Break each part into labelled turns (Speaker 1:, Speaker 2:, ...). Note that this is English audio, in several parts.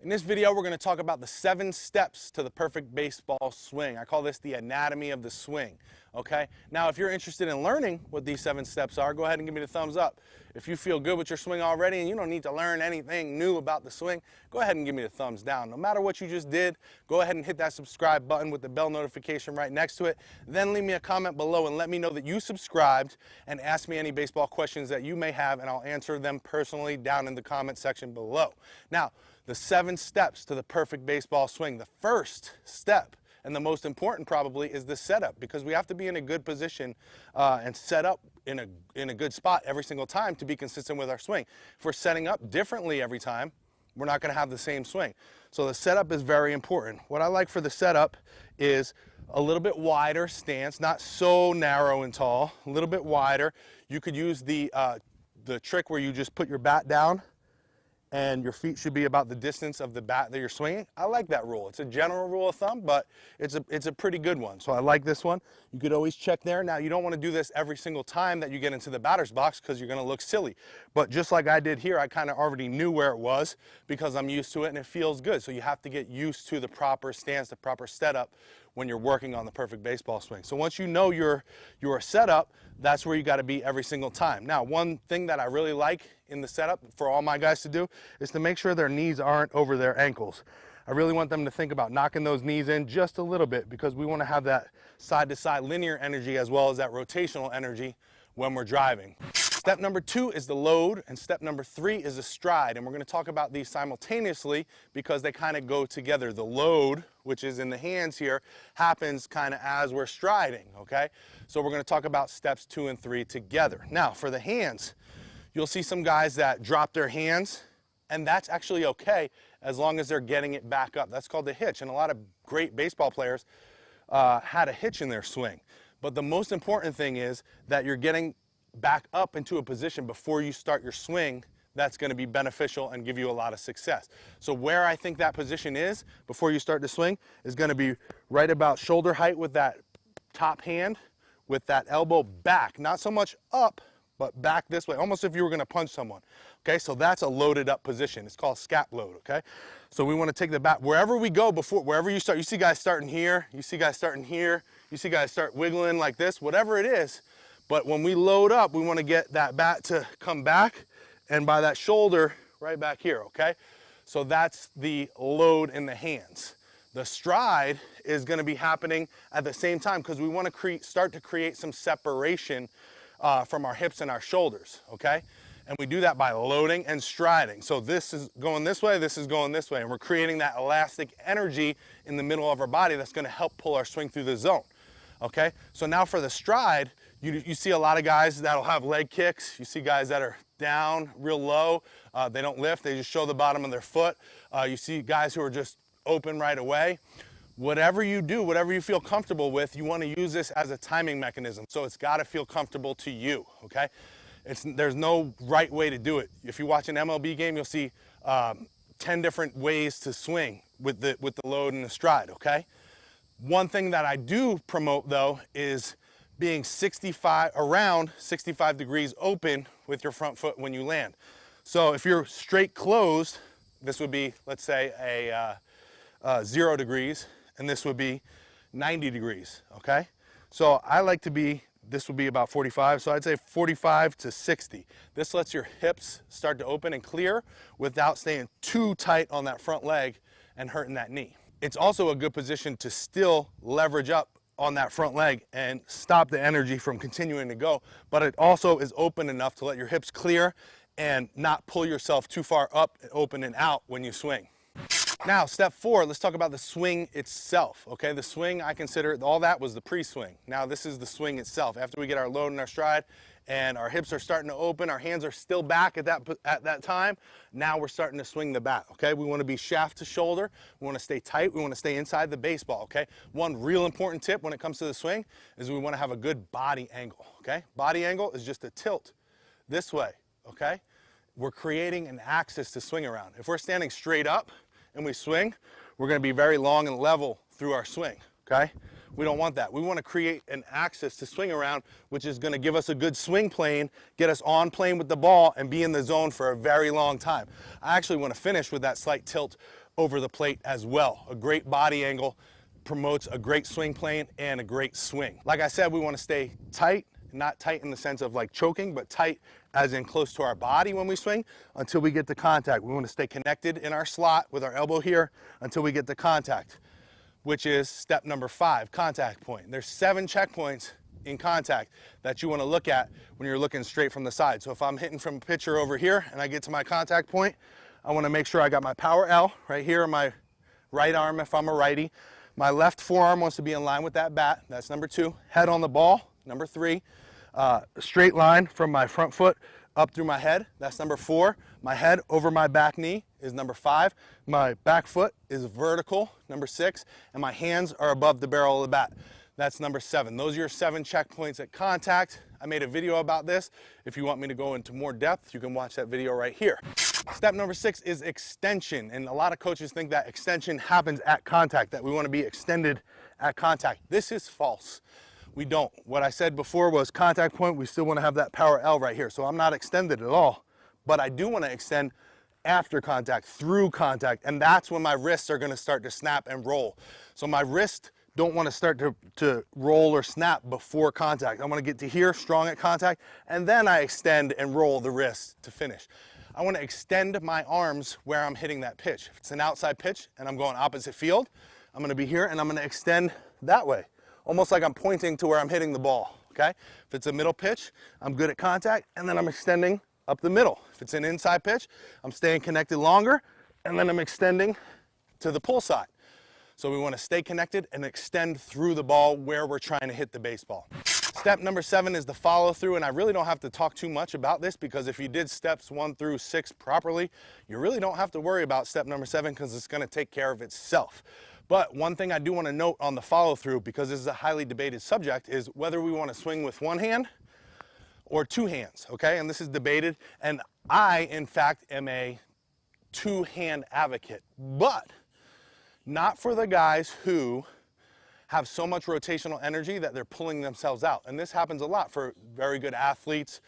Speaker 1: In this video, we're going to talk about the 7 steps to the perfect baseball swing. I call this the anatomy of the swing, okay? Now, if you're interested in learning what these 7 steps are, go ahead and give me the thumbs up. If you feel good with your swing already and you don't need to learn anything new about the swing, go ahead and give me the thumbs down. No matter what you just did, go ahead and hit that subscribe button with the bell notification right next to it. Then leave me a comment below and let me know that you subscribed and ask me any baseball questions that you may have, and I'll answer them personally down in the comment section below. Now, the 7 steps to the perfect baseball swing. The first step, and the most important probably, is the setup, because we have to be in a good position and set up in a good spot every single time to be consistent with our swing. If we're setting up differently every time, we're not going to have the same swing. So the setup is very important. What I like for the setup is a little bit wider stance, not so narrow and tall, a little bit wider. You could use the trick where you just put your bat down and your feet should be about the distance of the bat that you're swinging. I like that rule. It's a general rule of thumb, but it's a pretty good one. So I like this one. You could always check there. Now, you don't want to do this every single time that you get into the batter's box because you're going to look silly. But just like I did here, I kind of already knew where it was because I'm used to it and it feels good. So you have to get used to the proper stance, the proper setup when you're working on the perfect baseball swing. So once you know your setup, that's where you got to be every single time. Now, one thing that I really like in the setup for all my guys to do is to make sure their knees aren't over their ankles. I really want them to think about knocking those knees in just a little bit because we want to have that side-to-side linear energy as well as that rotational energy when we're driving. Step number 2 is the load, and step number 3 is the stride. And we're going to talk about these simultaneously because they kind of go together. The load, which is in the hands here, happens kind of as we're striding, okay? So we're going to talk about steps 2 and 3 together. Now, for the hands, you'll see some guys that drop their hands, and that's actually okay as long as they're getting it back up. That's called the hitch, and a lot of great baseball players had a hitch in their swing. But the most important thing is that you're getting back up into a position before you start your swing that's going to be beneficial and give you a lot of success. So where I think that position is before you start to swing is going to be right about shoulder height with that top hand, with that elbow back, not so much up, but back this way, almost if you were going to punch someone. Okay, so that's a loaded up position. It's called scap load, okay? So we want to take the bat, wherever we go before, wherever you start, you see guys starting here, you see guys starting here, you see guys start wiggling like this, whatever it is. But when we load up, we want to get that bat to come back and by that shoulder right back here, okay? So that's the load in the hands. The stride is going to be happening at the same time because we want to start to create some separation from our hips and our shoulders, okay? And we do that by loading and striding. So this is going this way, this is going this way, and we're creating that elastic energy in the middle of our body that's going to help pull our swing through the zone, okay? So now for the stride, you see a lot of guys that'll have leg kicks. You see guys that are down real low. They don't lift, they just show the bottom of their foot. You see guys who are just open right away. Whatever you do, whatever you feel comfortable with, you want to use this as a timing mechanism. So it's got to feel comfortable to you, okay? There's no right way to do it. If you watch an MLB game, you'll see 10 different ways to swing with the load and the stride, okay? One thing that I do promote though is being around 65 degrees open with your front foot when you land. So if you're straight closed, this would be, let's say, a 0 degrees, and this would be 90 degrees, okay? So I like to be, this would be about 45, so I'd say 45 to 60. This lets your hips start to open and clear without staying too tight on that front leg and hurting that knee. It's also a good position to still leverage up on that front leg and stop the energy from continuing to go, but it also is open enough to let your hips clear and not pull yourself too far up, open and out when you swing. Now, step 4, let's talk about the swing itself, okay? The swing, I consider, all that was the pre-swing. Now this is the swing itself. After we get our load and our stride and our hips are starting to open, our hands are still back at that time, now we're starting to swing the bat, okay? We want to be shaft to shoulder, we want to stay tight, we want to stay inside the baseball, okay? One real important tip when it comes to the swing is we want to have a good body angle, okay? Body angle is just a tilt this way, okay? We're creating an axis to swing around. If we're standing straight up and we swing, we're going to be very long and level through our swing, okay? We don't want that. We want to create an axis to swing around, which is going to give us a good swing plane, get us on plane with the ball, and be in the zone for a very long time. I actually want to finish with that slight tilt over the plate as well. A great body angle promotes a great swing plane and a great swing. Like I said, we want to stay tight, not tight in the sense of like choking, but tight as in close to our body when we swing until we get to contact. We want to stay connected in our slot with our elbow here until we get to contact, which is step number 5, contact point. There's 7 checkpoints in contact that you want to look at when you're looking straight from the side. So if I'm hitting from a pitcher over here and I get to my contact point, I want to make sure I got my power L right here on my right arm if I'm a righty. My left forearm wants to be in line with that bat. That's number 2. Head on the ball, number 3. Straight line from my front foot up through my head. That's number 4. My head over my back knee is number 5. My back foot is vertical, number 6. And my hands are above the barrel of the bat. That's number 7. Those are your 7 checkpoints at contact. I made a video about this. If you want me to go into more depth, you can watch that video right here. Step number 6 is extension. And a lot of coaches think that extension happens at contact, that we want to be extended at contact. This is false. We don't. What I said before was contact point, we still want to have that power L right here. So I'm not extended at all, but I do want to extend after contact, through contact, and that's when my wrists are going to start to snap and roll. So my wrist don't want to start to roll or snap before contact. I want to get to here, strong at contact, and then I extend and roll the wrist to finish. I want to extend my arms where I'm hitting that pitch. If it's an outside pitch and I'm going opposite field, I'm going to be here and I'm going to extend that way, almost like I'm pointing to where I'm hitting the ball, okay? If it's a middle pitch, I'm good at contact, and then I'm extending up the middle. If it's an inside pitch, I'm staying connected longer, and then I'm extending to the pull side. So we want to stay connected and extend through the ball where we're trying to hit the baseball. Step number 7 is the follow through, and I really don't have to talk too much about this because if you did steps 1 through 6 properly, you really don't have to worry about step number 7 because it's going to take care of itself. But one thing I do want to note on the follow through, because this is a highly debated subject, is whether we want to swing with 1 hand or 2 hands, okay? And this is debated, and I, in fact, am a 2-hand advocate, but not for the guys who have so much rotational energy that they're pulling themselves out. And this happens a lot for very good athletes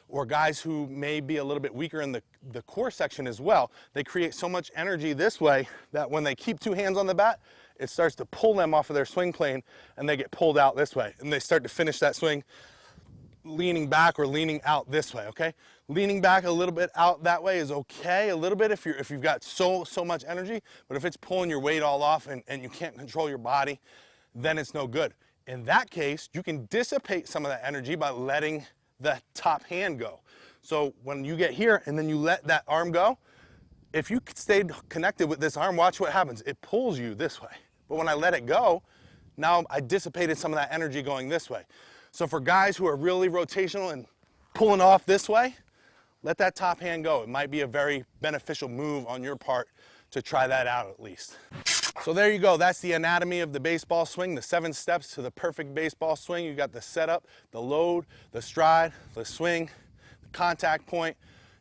Speaker 1: or guys who may be a little bit weaker in the core section as well. They create so much energy this way that when they keep 2 hands on the bat, it starts to pull them off of their swing plane and they get pulled out this way. And they start to finish that swing leaning back or leaning out this way, okay? Leaning back a little bit out that way is okay, a little bit if you've got so much energy, but if it's pulling your weight all off and you can't control your body, then it's no good. In that case, you can dissipate some of that energy by letting the top hand go. So when you get here and then you let that arm go, if you stayed connected with this arm, watch what happens. It pulls you this way. But when I let it go, now I dissipated some of that energy going this way. So for guys who are really rotational and pulling off this way, let that top hand go. It might be a very beneficial move on your part to try that out at least. So there you go. That's the anatomy of the baseball swing, the 7 steps to the perfect baseball swing. You got the setup, the load, the stride, the swing, the contact point.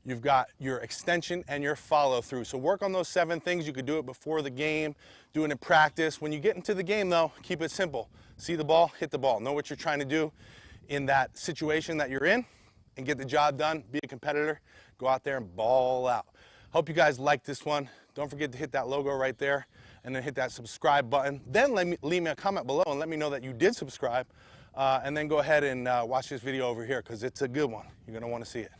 Speaker 1: You've got your extension and your follow through. So work on those 7 things. You could do it before the game, do it in practice. When you get into the game though, keep it simple. See the ball, hit the ball. Know what you're trying to do in that situation that you're in and get the job done. Be a competitor. Go out there and ball out. Hope you guys liked this one. Don't forget to hit that logo right there and then hit that subscribe button. Then leave me a comment below and let me know that you did subscribe. And then go ahead and watch this video over here because it's a good one. You're going to want to see it.